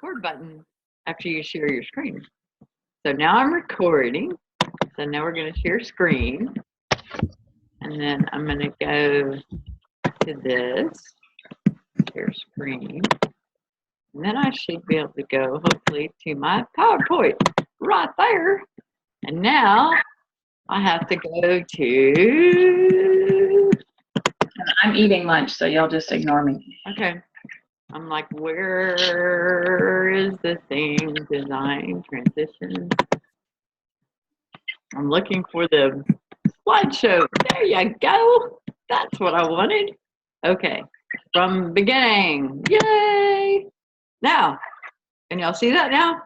record button after you share your screen. So now I'm recording. So now we're going to share screen. And then I'm going to go to this, share screen. And then I should be able to go, hopefully, to my PowerPoint right there. And now I have to go to... I'm eating lunch, so y'all just ignore me. Okay. I'm like, where is the thing? Design, transition. I'm looking for the slideshow. There you go. That's what I wanted. Okay. From beginning. Yay. Now, can y'all see that now?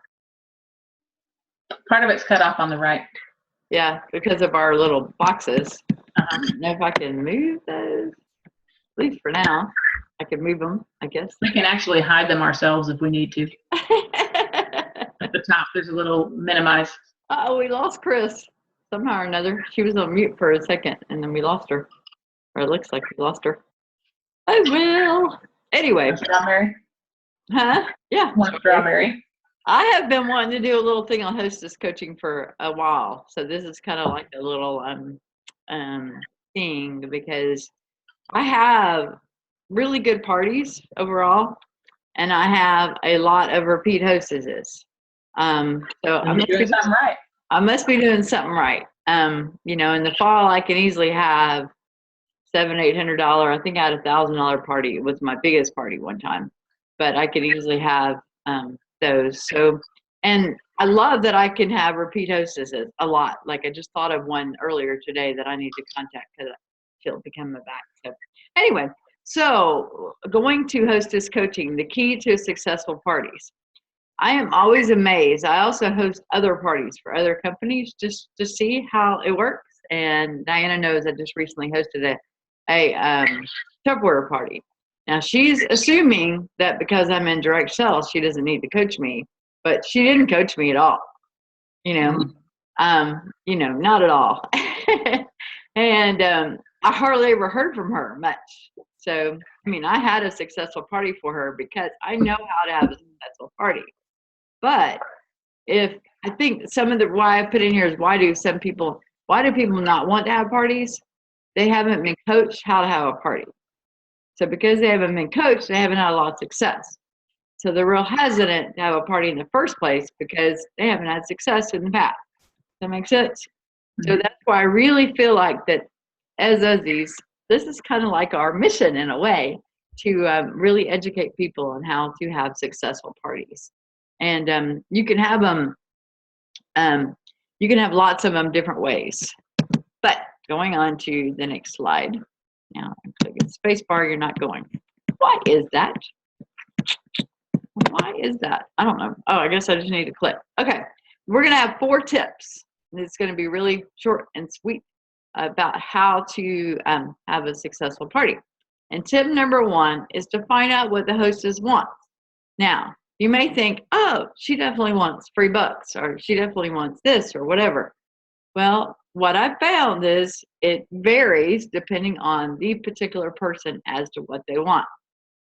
Part of it's cut off on the right. Yeah, because of our little boxes. I don't know if I can move those. At least for now. I can move them, I guess. We can actually hide them ourselves if we need to. At the top, there's a little minimize. Oh, we lost Chris somehow or another. She was on mute for a second, and then we lost her. Or it looks like we lost her. I will. Anyway. Strawberry? Huh? Yeah. One strawberry. I have been wanting to do a little thing on Hostess coaching for a while. So this is kind of like a little thing, because I have really good parties overall, and I have a lot of repeat hostesses. So I must doing something right. I must be doing something right. You know, in the fall I can easily have $700-800. I think I had $1,000 party. It was my biggest party one time, but I could easily have those. So, and I love that I can have repeat hostesses a lot. Like I just thought of one earlier today that I need to contact because she'll be coming back. So anyway. So going to Hostess coaching, the key to successful parties. I am always amazed. I also host other parties for other companies just to see how it works. And Diana knows I just recently hosted a Tupperware party. Now she's assuming that because I'm in direct sales, she doesn't need to coach me, but she didn't coach me at all. You know, not at all. And I hardly ever heard from her much. So, I mean, I had a successful party for her because I know how to have a successful party. But I think some of why I put in here is why do people not want to have parties? They haven't been coached how to have a party. So because they haven't been coached, they haven't had a lot of success. So they're real hesitant to have a party in the first place because they haven't had success in the past. Does that make sense? Mm-hmm. So that's why I really feel like that as Uzzies, this is kind of like our mission in a way to really educate people on how to have successful parties. And you can have them, you can have lots of them different ways. But going on to the next slide. Now, click the space bar, you're not going. Why is that? Why is that? I don't know. Oh, I guess I just need to click. Okay, we're going to have 4 tips. It's going to be really short and sweet about how to have a successful party. And tip number 1 is to find out what the hostess wants. Now, you may think, oh, she definitely wants free books, or she definitely wants this, or whatever. Well, what I've found is it varies depending on the particular person as to what they want.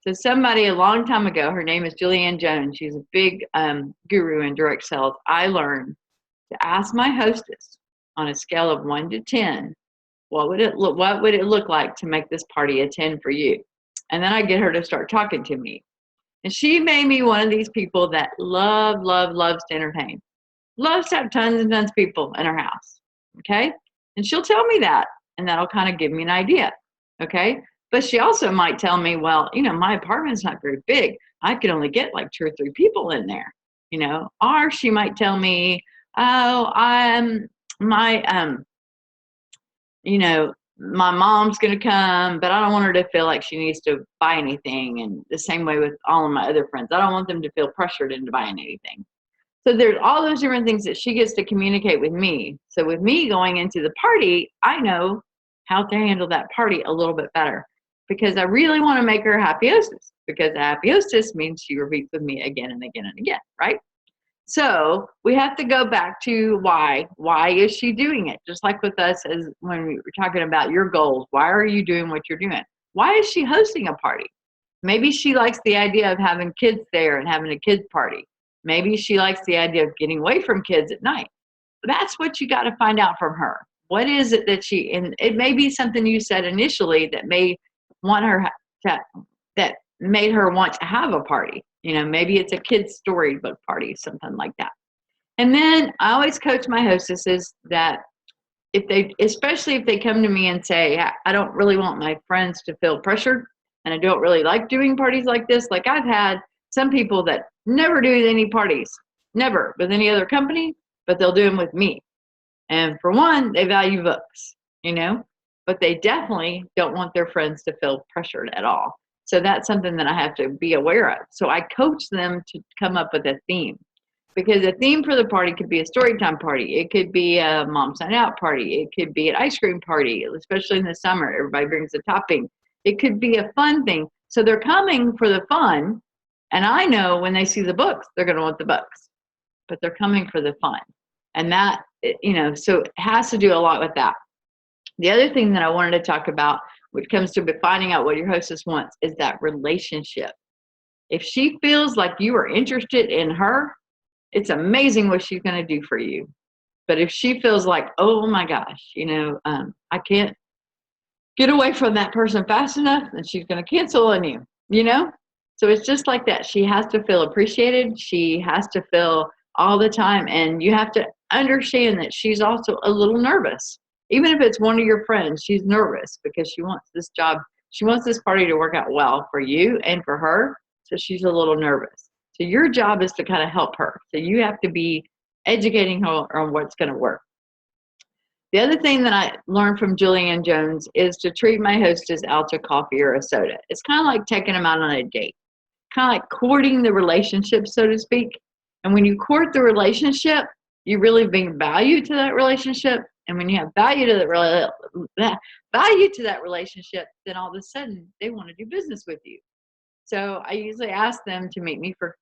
So somebody a long time ago, her name is Julianne Jones. She's a big guru in direct sales. I learned to ask my hostess on a scale of 1 to 10, what would it look like to make this party a 10 for you? And then I get her to start talking to me. And she made me one of these people that loves to entertain. Loves to have tons and tons of people in her house. Okay? And she'll tell me that, and that'll kind of give me an idea. Okay? But she also might tell me, well, my apartment's not very big. I could only get like 2 or 3 people in there. Or she might tell me, oh, my mom's going to come, but I don't want her to feel like she needs to buy anything. And the same way with all of my other friends. I don't want them to feel pressured into buying anything. So there's all those different things that she gets to communicate with me. So with me going into the party, I know how to handle that party a little bit better because I really want to make her a happy hostess, because a happy hostess means she repeats with me again and again and again, right? So we have to go back to why. Why is she doing it? Just like with us, as when we were talking about your goals. Why are you doing what you're doing? Why is she hosting a party? Maybe she likes the idea of having kids there and having a kids party. Maybe she likes the idea of getting away from kids at night. That's what you got to find out from her. What is it that and it may be something you said initially that may want her that made her want to have a party. Maybe it's a kid's storybook party, something like that. And then I always coach my hostesses that especially if they come to me and say, I don't really want my friends to feel pressured, and I don't really like doing parties like this. Like, I've had some people that never do any parties, never with any other company, but they'll do them with me. And for one, they value books, but they definitely don't want their friends to feel pressured at all. So that's something that I have to be aware of. So I coach them to come up with a theme, because a theme for the party could be a story time party. It could be a mom's night out party. It could be an ice cream party, especially in the summer. Everybody brings a topping. It could be a fun thing. So they're coming for the fun. And I know when they see the books, they're going to want the books, but they're coming for the fun. And that, so it has to do a lot with that. The other thing that I wanted to talk about, which comes to finding out what your hostess wants, is that relationship. If she feels like you are interested in her, it's amazing what she's going to do for you. But if she feels like, oh my gosh, I can't get away from that person fast enough, then she's going to cancel on you, So it's just like that. She has to feel appreciated. She has to feel all the time. And you have to understand that she's also a little nervous. Even if it's one of your friends, she's nervous because she wants this job. She wants this party to work out well for you and for her. So she's a little nervous. So your job is to kind of help her. So you have to be educating her on what's going to work. The other thing that I learned from Julianne Jones is to treat my hostess out to coffee or a soda. It's kind of like taking them out on a date, kind of like courting the relationship, so to speak. And when you court the relationship, you really bring value to that relationship. And when you have value to that relationship, then all of a sudden they want to do business with you. So I usually ask them to meet me for,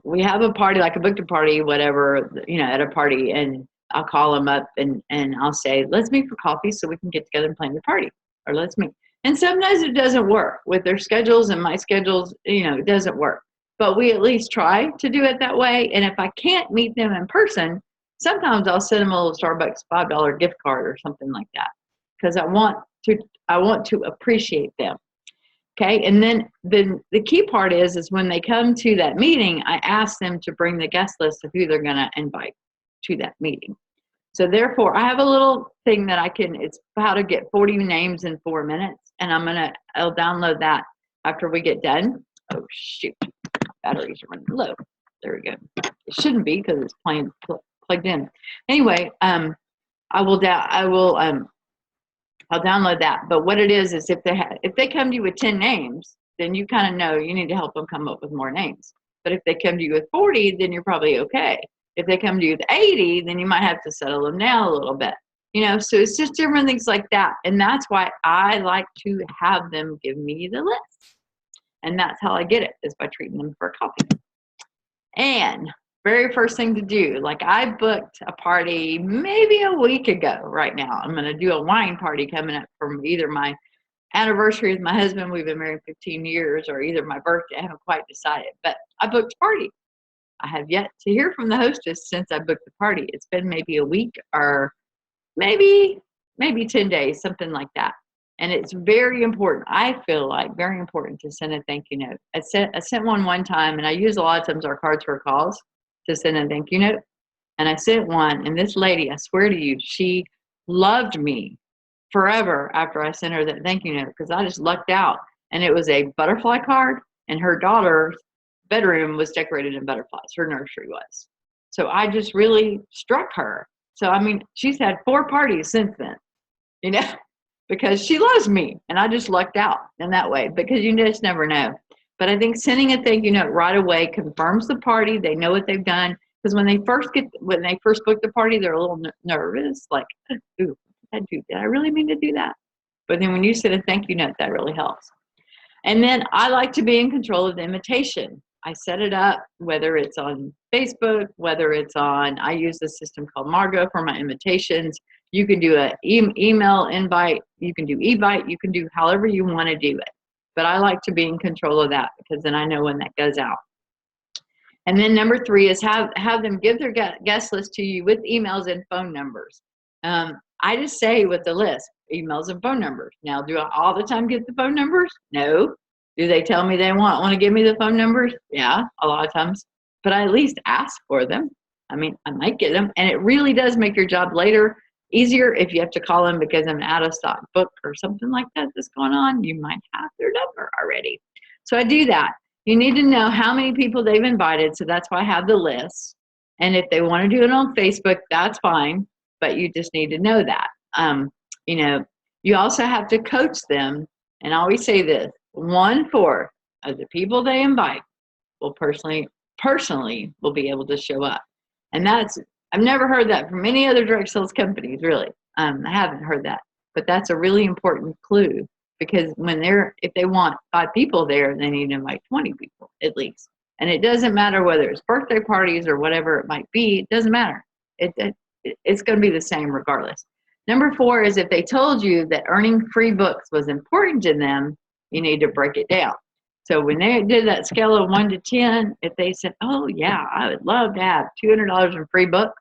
we have a party, like a book party, whatever, at a party, and I'll call them up and I'll say, let's meet for coffee so we can get together and plan your party, or let's meet. And sometimes it doesn't work with their schedules and my schedules, it doesn't work, but we at least try to do it that way. And if I can't meet them in person, sometimes I'll send them a little Starbucks $5 gift card or something like that, because I want to appreciate them. Okay. And then the key part is when they come to that meeting, I ask them to bring the guest list of who they're going to invite to that meeting. So therefore, I have a little thing that it's how to get 40 names in 4 minutes. And I'll download that after we get done. Oh, shoot. Batteries are running low. There we go. It shouldn't be because it's plugged in. Anyway, I'll download that. But what it is if they come to you with 10 names, then you kind of know you need to help them come up with more names. But if they come to you with 40, then you're probably okay. If they come to you with 80, then you might have to settle them down a little bit. So it's just different things like that. And that's why I like to have them give me the list. And that's how I get it, is by treating them for coffee. And very first thing to do, like I booked a party maybe a week ago right now. I'm going to do a wine party coming up from either my anniversary with my husband. We've been married 15 years, or either my birthday. I haven't quite decided, but I booked a party. I have yet to hear from the hostess since I booked the party. It's been maybe a week or maybe 10 days, something like that. And it's very important. I feel like very important to send a thank you note. I sent one time, and I use a lot of times our cards for calls to send a thank you note. And I sent one, and this lady, I swear to you, she loved me forever after I sent her that thank you note, because I just lucked out. And it was a butterfly card, and her daughter's bedroom was decorated in butterflies. Her nursery was. So I just really struck her. So, she's had 4 parties since then, because she loves me, and I just lucked out in that way, because you just never know. But I think sending a thank you note right away confirms the party. They know what they've done, because when they first book the party, they're a little nervous, like, ooh, did I really mean to do that? But then when you send a thank you note, that really helps. And then I like to be in control of the invitation. I set it up, whether it's on Facebook, whether it's I use the system called Margo for my invitations. You can do an email invite. You can do Evite. You can do however you want to do it. But I like to be in control of that because then I know when that goes out. And then number 3 is have them give their guest list to you with emails and phone numbers. I just say with the list, emails and phone numbers. Now, do I all the time get the phone numbers? No. Do they tell me they want to give me the phone numbers? Yeah, a lot of times. But I at least ask for them. I mean, I might get them. And it really does make your job later easier if you have to call them because of an out-of-stock book or something like that that's going on. You might have their number already. So I do that. You need to know how many people they've invited. So that's why I have the list. And if they want to do it on Facebook, that's fine. But you just need to know that. You know, you also have to coach them. And I always say this, 1/4 of the people they invite will personally will be able to show up. And I've never heard that from any other direct sales companies, really. I haven't heard that. But that's a really important clue because if they want 5 people there, they need to invite 20 people at least. And it doesn't matter whether it's birthday parties or whatever it might be. It doesn't matter. It's going to be the same regardless. Number 4 is if they told you that earning free books was important to them, you need to break it down. So when they did that scale of 1 to 10, if they said, oh yeah, I would love to have $200 in free books,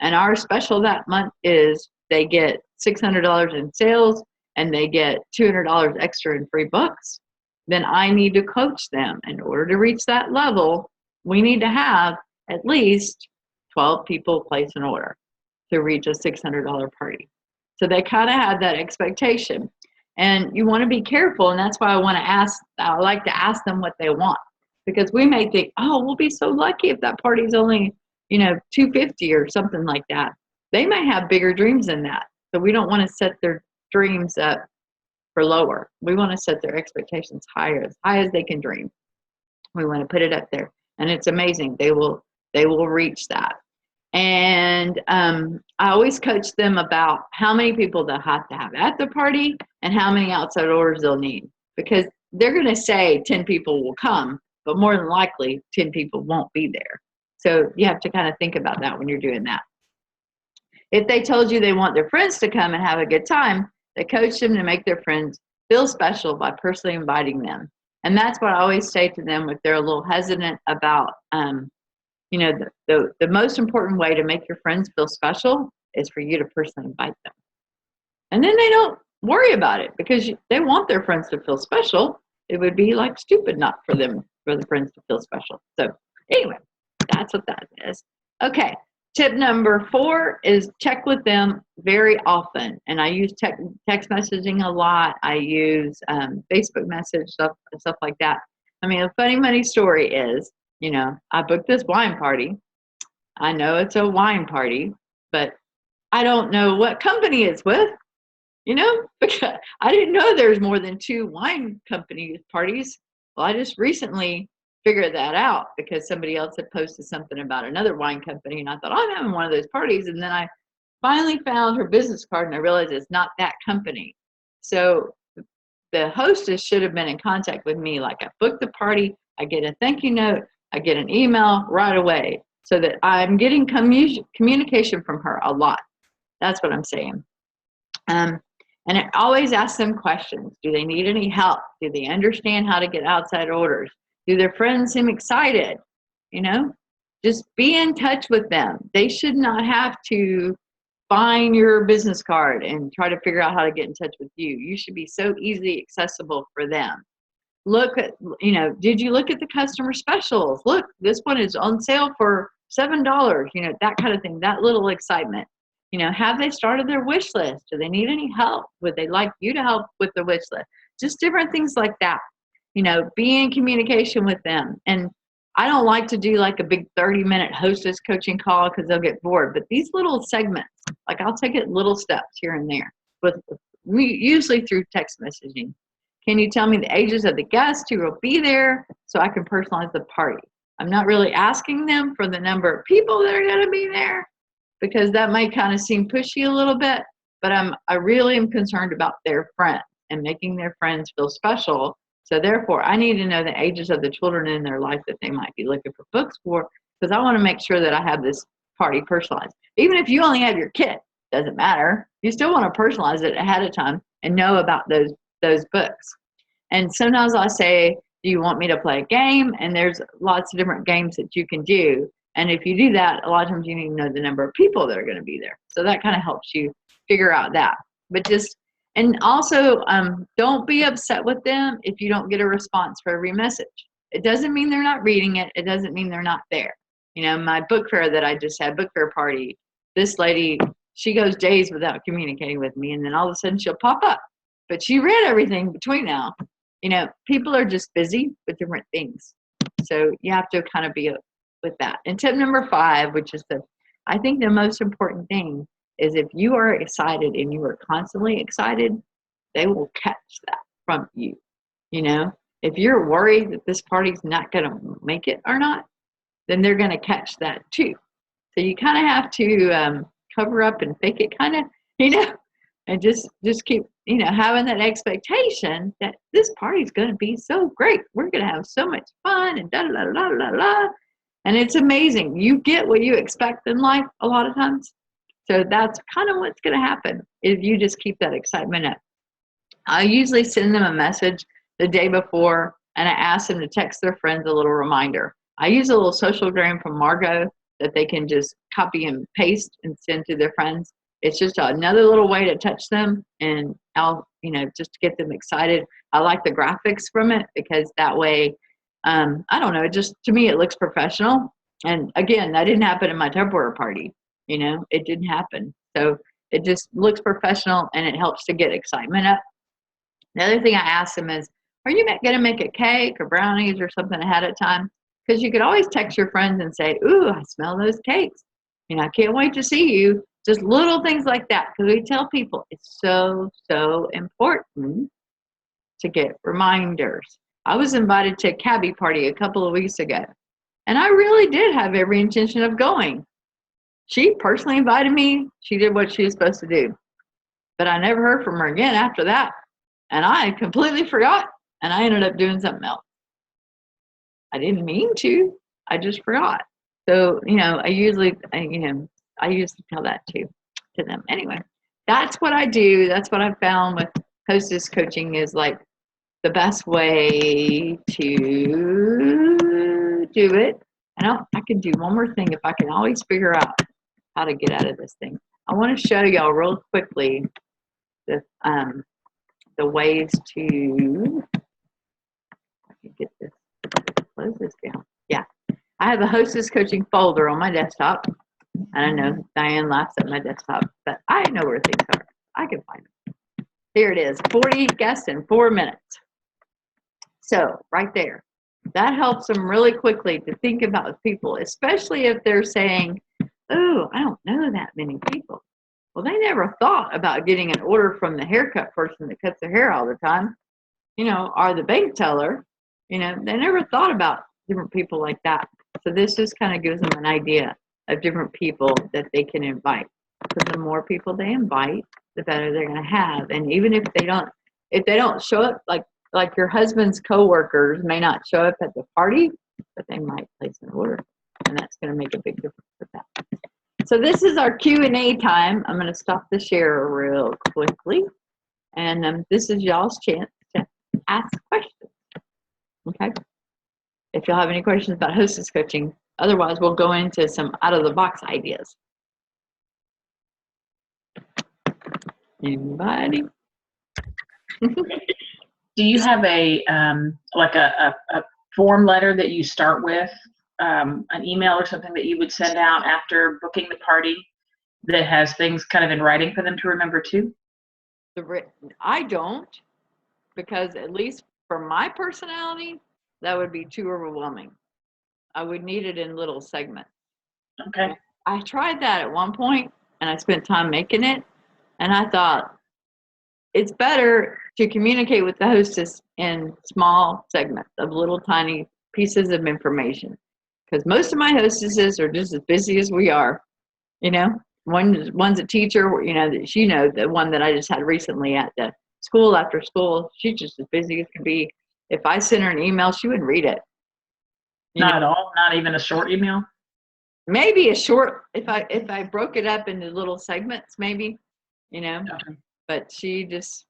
and our special that month is they get $600 in sales and they get $200 extra in free books, then I need to coach them. In order to reach that level, we need to have at least 12 people place an order to reach a $600 party. So they kind of had that expectation. And you want to be careful, and that's why I like to ask them what they want. Because we may think, oh, we'll be so lucky if that party's only, $250 or something like that. They may have bigger dreams than that. So we don't want to set their dreams up for lower. We want to set their expectations higher, as high as they can dream. We want to put it up there. And it's amazing. They will reach that. And I always coach them about how many people they'll have to have at the party and how many outside orders they'll need. Because they're going to say 10 people will come, but more than likely 10 people won't be there. So you have to kind of think about that when you're doing that. If they told you they want their friends to come and have a good time, they coach them to make their friends feel special by personally inviting them. And that's what I always say to them if they're a little hesitant about the most important way to make your friends feel special is for you to personally invite them. And then they don't worry about it because they want their friends to feel special. It would be like stupid not for the friends to feel special. So anyway, that's what that is. Okay. Tip number 4 is check with them very often. And I use text messaging a lot. I use Facebook message, stuff like that. I mean, a funny story is, I booked this wine party. I know it's a wine party, but I don't know what company it's with, because I didn't know there's more than 2 wine company parties. Well, I just recently figured that out because somebody else had posted something about another wine company, and I thought, I'm having one of those parties. And then I finally found her business card, and I realized it's not that company. So the hostess should have been in contact with me. Like, I booked the party, I get a thank you note, I get an email right away, so that I'm getting communication from her a lot. That's what I'm saying. And I always ask them questions. Do they need any help? Do they understand how to get outside orders? Do their friends seem excited? Just be in touch with them. They should not have to find your business card and try to figure out how to get in touch with you. You should be so easily accessible for them. Look at, did you look at the customer specials? Look, this one is on sale for $7, that kind of thing, that little excitement. Have they started their wish list? Do they need any help? Would they like you to help with the wish list? Just different things like that. Be in communication with them. And I don't like to do like a big 30-minute hostess coaching call because they'll get bored. But these little segments, like I'll take it little steps here and there, usually through text messaging. Can you tell me the ages of the guests who will be there so I can personalize the party? I'm not really asking them for the number of people that are going to be there because that might kind of seem pushy a little bit, but I really am concerned about their friends and making their friends feel special. So therefore, I need to know the ages of the children in their life that they might be looking for books for, because I want to make sure that I have this party personalized. Even if you only have your kit, doesn't matter. You still want to personalize it ahead of time and know about those books. And sometimes I say, do you want me to play a game? And there's lots of different games that you can do. And if you do that, a lot of times you need to know the number of people that are going to be there. So that kind of helps you figure out that. But just, and also don't be upset with them if you don't get a response for every message. It doesn't mean they're not reading it. It doesn't mean they're not there. You know, my book fair that I just had, book fair party, this lady, she goes days without communicating with me. And then all of a sudden she'll pop up. But she read everything between now. You know, people are just busy with different things. So you have to kind of be with that. And tip number 5, which is I think the most important thing, is if you are excited and you are constantly excited, they will catch that from you. You know, if you're worried that this party's not going to make it or not, then they're going to catch that too. So you kind of have to cover up and fake it, kind of, you know, and just keep, you know, having that expectation that this party's going to be so great. We're going to have so much fun and da da da da da da. And it's amazing. You get what you expect in life a lot of times. So that's kind of what's going to happen if you just keep that excitement up. I usually send them a message the day before, and I ask them to text their friends a little reminder. I use a little social gram from Margot that they can just copy and paste and send to their friends. It's just another little way to touch them, and I'll, you know, just to get them excited. I like the graphics from it because that way, I don't know, just to me, it looks professional. And again, that didn't happen in my Tupperware party. You know, it didn't happen. So it just looks professional and it helps to get excitement up. The other thing I ask them is, are you going to make a cake or brownies or something ahead of time? Because you could always text your friends and say, ooh, I smell those cakes. You know, I can't wait to see you. Just little things like that. Because we tell people it's so, so important to get reminders. I was invited to a cabbie party a couple of weeks ago. And I really did have every intention of going. She personally invited me. She did what she was supposed to do. But I never heard from her again after that. And I completely forgot. And I ended up doing something else. I didn't mean to. I just forgot. So, you know, I usually tell that to them. Anyway, that's what I do. That's what I found with hostess coaching is like the best way to do it. And I can do one more thing if I can always figure out how to get out of this thing. I want to show y'all real quickly the ways to get this. Close this down. Yeah, I have a hostess coaching folder on my desktop. And I know Diane laughs at my desktop, but I know where things are. I can find them. Here it is, 40 guests in 4 minutes. So right there, that helps them really quickly to think about people, especially if they're saying, oh, I don't know that many people. Well, they never thought about getting an order from the haircut person that cuts their hair all the time, you know, or the bank teller. You know, they never thought about different people like that. So this just kind of gives them an idea of different people that they can invite. Because the more people they invite, the better they're going to have. And even if they don't show up, like your husband's coworkers may not show up at the party, but they might place an order, and that's going to make a big difference with that. So this is our Q&A time. I'm going to stop the share real quickly, and this is y'all's chance to ask questions. Okay. If y'all have any questions about hostess coaching, otherwise we'll go into some out-of-the-box ideas. Anybody? Do you have a form letter that you start with, an email or something that you would send out after booking the party that has things kind of in writing for them to remember too? I don't, because at least for my personality, that would be too overwhelming. I would need it in little segments. Okay. I tried that at one point, and I spent time making it, and I thought it's better to communicate with the hostess in small segments of little tiny pieces of information, because most of my hostesses are just as busy as we are. You know, one's a teacher. You know, the one that I just had recently at the school after school. She's just as busy as can be. If I sent her an email, she wouldn't read it. Not at all. Not even a short email. Maybe a short. If I broke it up into little segments, maybe. You know. Okay. But she's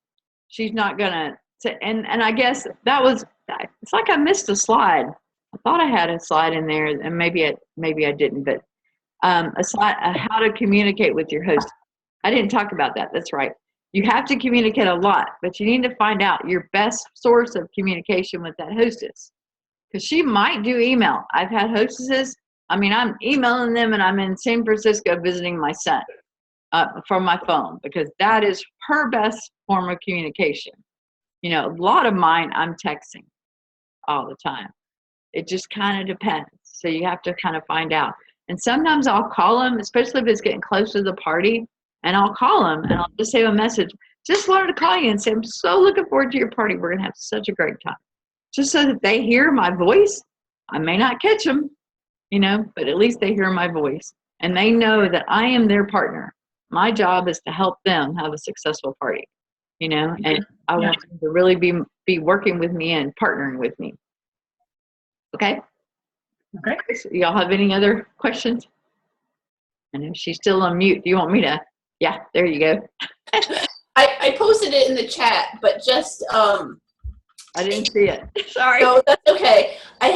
not gonna So, and I guess that was, it's like I missed a slide. I thought I had a slide in there, and maybe I didn't, but a slide, how to communicate with your host. I didn't talk about that. That's right. You have to communicate a lot, but you need to find out your best source of communication with that hostess, because she might do email. I've had hostesses. I mean, I'm emailing them, and I'm in San Francisco visiting my son from my phone, because that is her best form of communication. You know, a lot of mine, I'm texting all the time. It just kind of depends. So you have to kind of find out. And sometimes I'll call them, especially if it's getting close to the party, and I'll call them and I'll just save a message. Just wanted to call you and say, I'm so looking forward to your party. We're going to have such a great time. Just so that they hear my voice. I may not catch them, you know, but at least they hear my voice. And they know that I am their partner. My job is to help them have a successful party, you know, and I want them to really be working with me and partnering with me. Okay? Okay. So y'all have any other questions? I know she's still on mute. Do you want me to? Yeah, there you go. I posted it in the chat, but just I didn't see it. Sorry. no, that's okay. I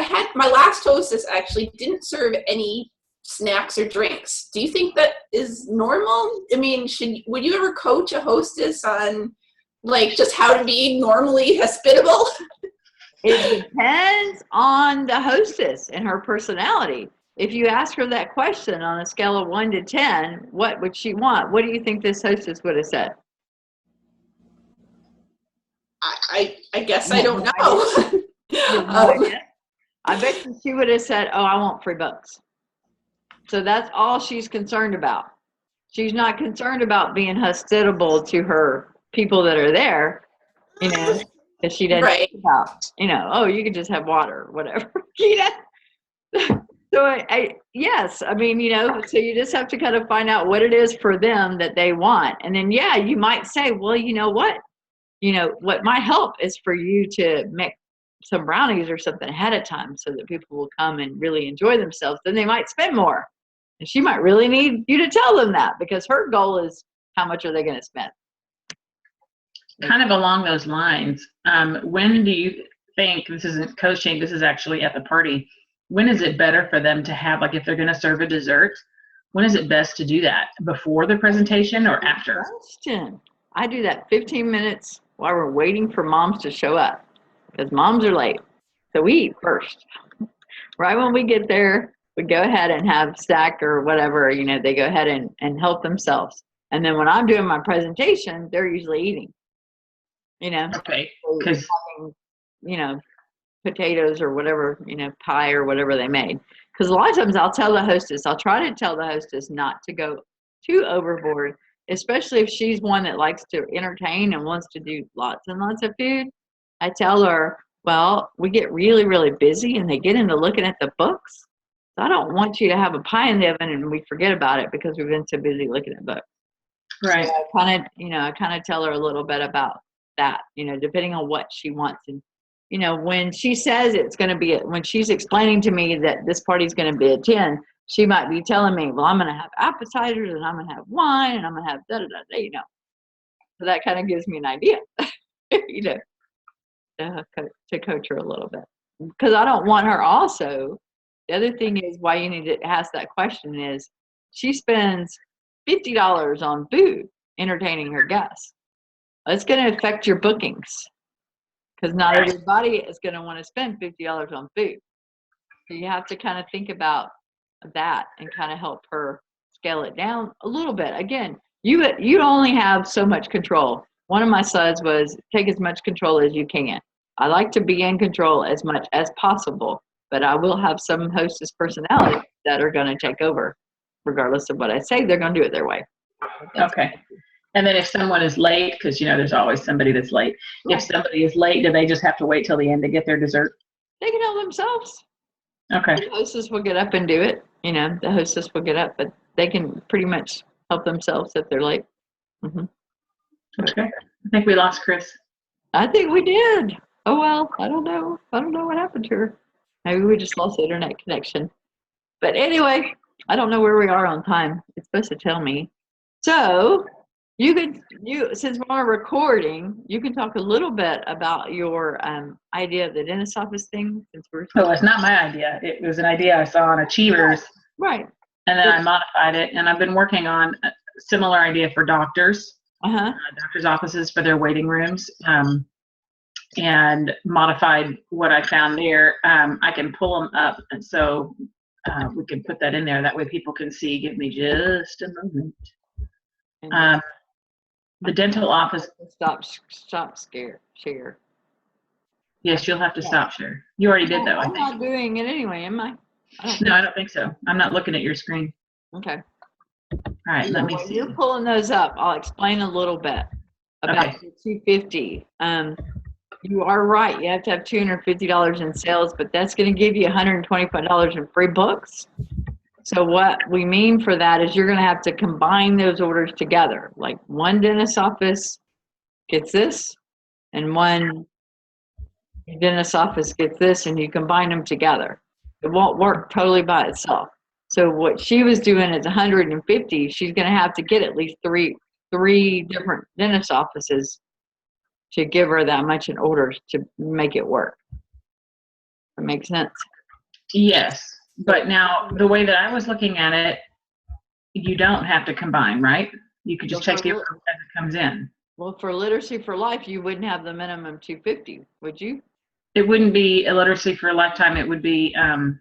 had my last hostess actually didn't serve any snacks or drinks. Do you think that is normal? I mean, would you ever coach a hostess on like just how to be normally hospitable? It depends on the hostess and her personality. If you ask her that question on a scale of 1 to 10, what would she want? What do you think this hostess would have said? I guess I don't know. I bet you she would have said, oh, I want free books. So that's all she's concerned about. She's not concerned about being hospitable to her people that are there, you know, because she doesn't think about, you know, oh, you can just have water or whatever. You know? So yes, I mean, you know, so you just have to kind of find out what it is for them that they want. And then, yeah, you might say, well, you know what? You know, what might help is for you to make some brownies or something ahead of time so that people will come and really enjoy themselves. Then they might spend more. And she might really need you to tell them that, because her goal is how much are they going to spend? Kind of along those lines, when do you think, this isn't coaching, this is actually at the party, when is it better for them to have, like if they're going to serve a dessert, when is it best to do that? Before the presentation or after? Question. I do that 15 minutes while we're waiting for moms to show up, because moms are late. So we eat first. Right when we get there, we go ahead and have snack or whatever, you know, they go ahead and help themselves. And then when I'm doing my presentation, they're usually eating, you know. Okay. So you know, potatoes or whatever, you know, pie or whatever they made. Because a lot of times I'll try to tell the hostess not to go too overboard, especially if she's one that likes to entertain and wants to do lots and lots of food. I tell her, well, we get really, really busy and they get into looking at the books. So I don't want you to have a pie in the oven and we forget about it because we've been so busy looking at books. Right. So I kind of tell her a little bit about that, you know, depending on what she wants. And, you know, when she says it's going to be, when she's explaining to me that this party's going to be at 10, she might be telling me, well, I'm going to have appetizers and I'm going to have wine and I'm going to have da-da-da-da, you know. So that kind of gives me an idea, you know, to coach her a little bit. Because I don't want her also, the other thing is why you need to ask that question is she spends $50 on food entertaining her guests. It's going to affect your bookings because not everybody is going to want to spend $50 on food. So you have to kind of think about that and kind of help her scale it down a little bit. Again, you only have so much control. One of my slides was take as much control as you can. I like to be in control as much as possible, but I will have some hostess personalities that are going to take over. Regardless of what I say, they're going to do it their way. Okay. And then if someone is late, because, you know, there's always somebody that's late. Right. If somebody is late, do they just have to wait till the end to get their dessert? They can help themselves. Okay. The hostess will get up and do it. You know, the hostess will get up, but they can pretty much help themselves if they're late. Mm-hmm. Okay. I think we lost Chris. I think we did. Oh, well, I don't know. I don't know what happened to her. Maybe we just lost the internet connection. But anyway, I don't know where we are on time. It's supposed to tell me. So Since we're recording, you can talk a little bit about your idea of the dentist office thing. Since we're Oh, it's not my idea. It was an idea I saw on Achievers, right. and then I modified it. And I've been working on a similar idea for doctors, doctors' offices for their waiting rooms, and modified what I found there. I can pull them up, and so we can put that in there. That way people can see. Give me just a moment. The dental office. Stop share. Yes, you'll have to stop share. You already did though. I'm not doing it anyway, am I? No, I don't think so. I'm not looking at your screen. Okay. All right, let me see. You're pulling those up. I'll explain a little bit about the 250. You are right. You have to have $250 in sales, but that's going to give you $125 in free books. So what we mean for that is you're going to have to combine those orders together. Like one dentist office gets this, and one dentist office gets this, and you combine them together. It won't work totally by itself. So what she was doing is 150. She's going to have to get at least three different dentist offices to give her that much in orders to make it work. That makes sense? Yes. But now, the way that I was looking at it, you don't have to combine, right? You could just check the order as it comes in. Well, for Literacy for Life, you wouldn't have the minimum 250, would you? It wouldn't be a Literacy for a Lifetime. It would be, hold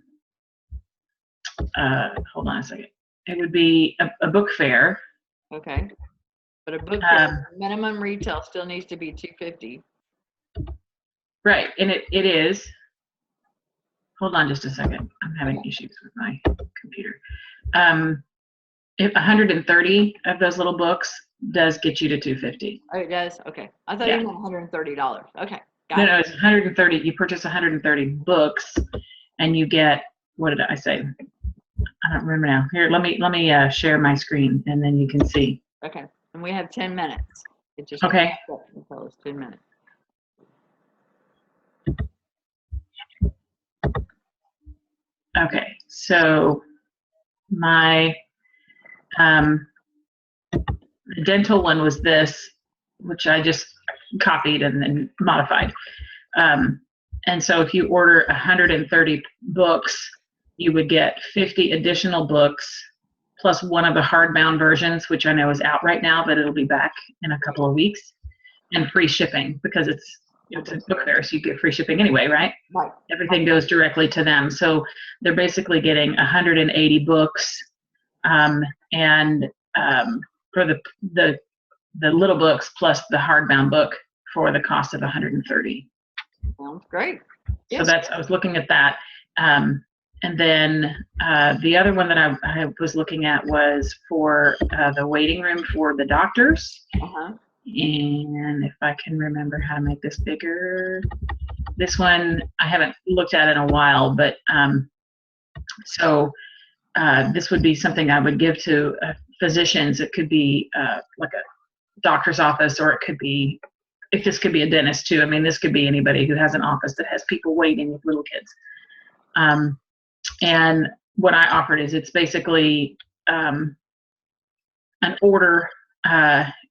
on a second. It would be a book fair. Okay. But a book fair, minimum retail still needs to be 250. Right, and it is. Hold on just a second. I'm having issues with my computer. If 130 of those little books does get you to 250. Oh, it does? Okay. I thought you meant $130. Okay. No, it's 130. You purchase 130 books, and you get, what did I say? I don't remember now. Here, let me share my screen, and then you can see. Okay. And we have 10 minutes. It just okay. Until it's 10 minutes. Okay, so my the dental one was this, which I just copied and then modified. And so if you order 130 books, you would get 50 additional books plus one of the hardbound versions, which I know is out right now, but it'll be back in a couple of weeks, and free shipping because it's a book fair, so you get free shipping anyway, right? Right. Everything goes directly to them. So they're basically getting 180 books, and for the little books plus the hardbound book for the cost of 130. Sounds great. Yes. So I was looking at that. And then the other one that I was looking at was for the waiting room for the doctors. And if I can remember how to make this bigger, this one I haven't looked at in a while, but this would be something I would give to physicians. It could be like a doctor's office, or it could be, if this could be a dentist too. I mean, this could be anybody who has an office that has people waiting with little kids. And what I offered is it's basically an order,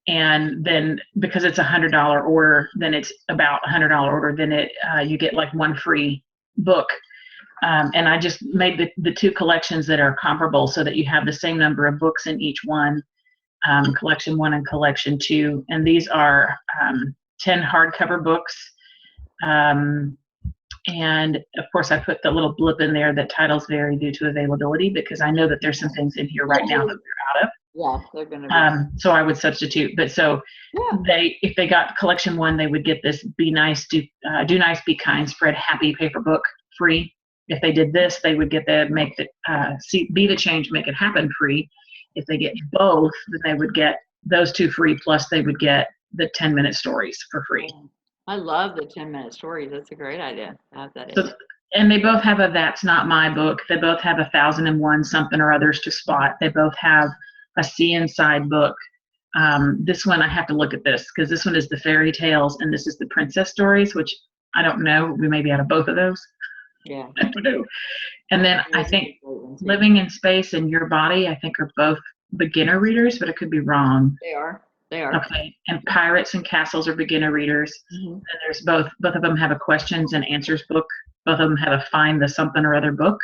and then because it's $100 order, then it's about $100 order. Then you get like one free book. And I just made the two collections that are comparable so that you have the same number of books in each one, collection 1 and collection 2. And these are 10 hardcover books. And of course I put the little blip in there that titles vary due to availability, because I know that there's some things in here right now that they're out of. Yeah, they're going to be. So I would substitute. But so if they got collection 1, they would get this Be Nice, Do Nice, Be Kind, Spread Happy paper book free. If they did this, they would get the Be the Change, Make It Happen free. If they get both, then they would get those 2 free, plus they would get the 10-minute stories for free. I love the 10-minute stories. That's a great idea. I have that. And they both have a That's Not My Book. They both have 1001 Something or Others to Spot. They both have a See Inside book. This one, I have to look at this because this one is the fairy tales and this is the princess stories, which I don't know. We may be out of both of those. Yeah. I don't know. And then I think Living in Space and Your Body, I think, are both beginner readers, but it could be wrong. They are. They are. Okay. And Pirates and Castles are beginner readers. Mhm. And there's both of them have a questions and answers book. Both of them have a find the something or other book.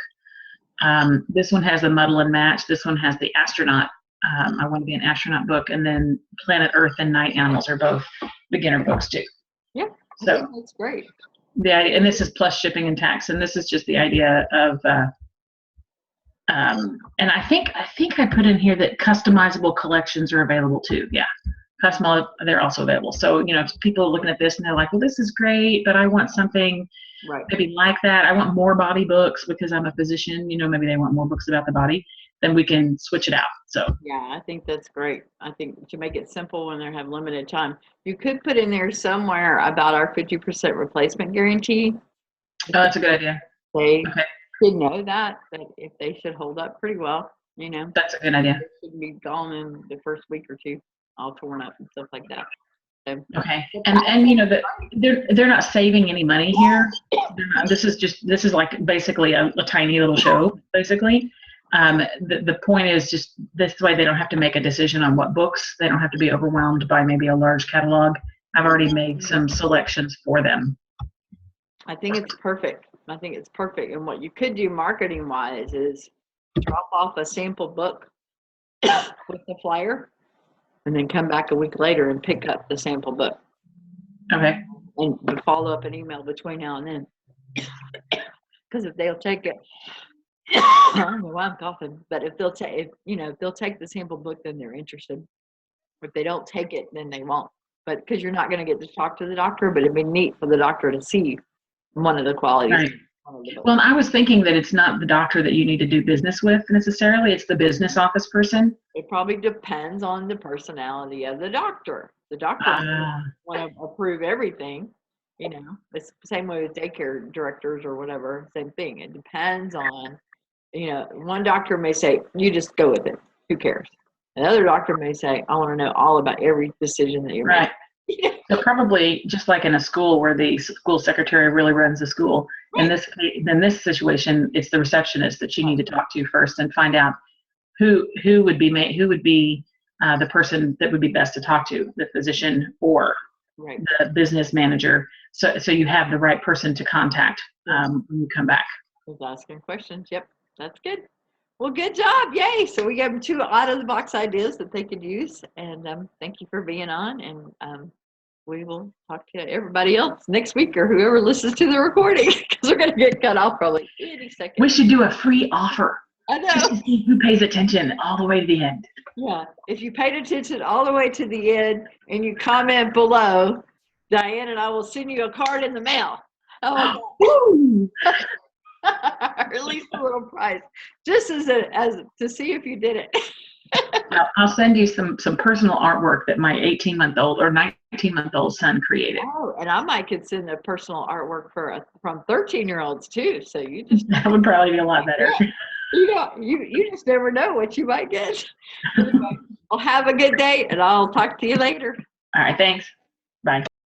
This one has a muddle and match. This one has the astronaut. I want to be an astronaut book. And then Planet Earth and Night Animals are both beginner books too. Yeah. I So think that's great. the idea, and this is plus shipping and tax. And this is just the idea of, and I think I put in here that customizable collections are available too. Yeah. They're also available. So, if people are looking at this and they're like, well, this is great, but I want something Right. maybe like that. I want more body books because I'm a physician, maybe they want more books about the body, then we can switch it out. So Yeah, I think that's great. I think to make it simple when they have limited time, you could put in there somewhere about our 50% replacement guarantee. that's a good idea. They Okay. should know that if they should hold up pretty well, That's a good idea. They should be gone in the first week or two, all torn up and stuff like that. So, Okay. And that they're not saving any money here. This is like basically a tiny little show, basically. The point is just this way they don't have to make a decision on what books. They don't have to be overwhelmed by maybe a large catalog. I've already made some selections for them. I think it's perfect. And what you could do marketing wise is drop off a sample book with the flyer and then come back a week later and pick up the sample book. Okay. And you follow up an email between now and then. Because if they'll take it, I don't know why I'm coughing, but if they'll take the sample book, then they're interested. If they don't take it, then they won't. But because you're not going to get to talk to the doctor, but it'd be neat for the doctor to see one of the qualities. Right. Well, I was thinking that it's not the doctor that you need to do business with necessarily. It's the business office person. It probably depends on the personality of the doctor. The doctor want to approve everything. It's the same way with daycare directors or whatever. Same thing. It depends on, one doctor may say, you just go with it. Who cares? Another doctor may say, I want to know all about every decision that you're right. making. So probably just like in a school where the school secretary really runs the school. Right. In this situation, it's the receptionist that you need to talk to first and find out who would be the person that would be best to talk to, the physician or right. the business manager. So you have the right person to contact when you come back. Just asking questions. Yep, that's good. Well, good job. Yay. So we gave them 2 out-of-the-box ideas that they could use. And thank you for being on. And we will talk to everybody else next week or whoever listens to the recording because we're going to get cut off probably any second. We should do a free offer. I know. Just to see who pays attention all the way to the end. Yeah. If you paid attention all the way to the end and you comment below, Diane and I will send you a card in the mail. Oh, or at least a little prize, just as to see if you did it. I'll send you some personal artwork that my 18-month-old or 19-month-old son created. Oh, and I might could send a personal artwork from 13-year-olds too. So you just that would probably be a lot better. Yeah. You just never know what you might get. Anyway, well, have a good day, and I'll talk to you later. All right, thanks.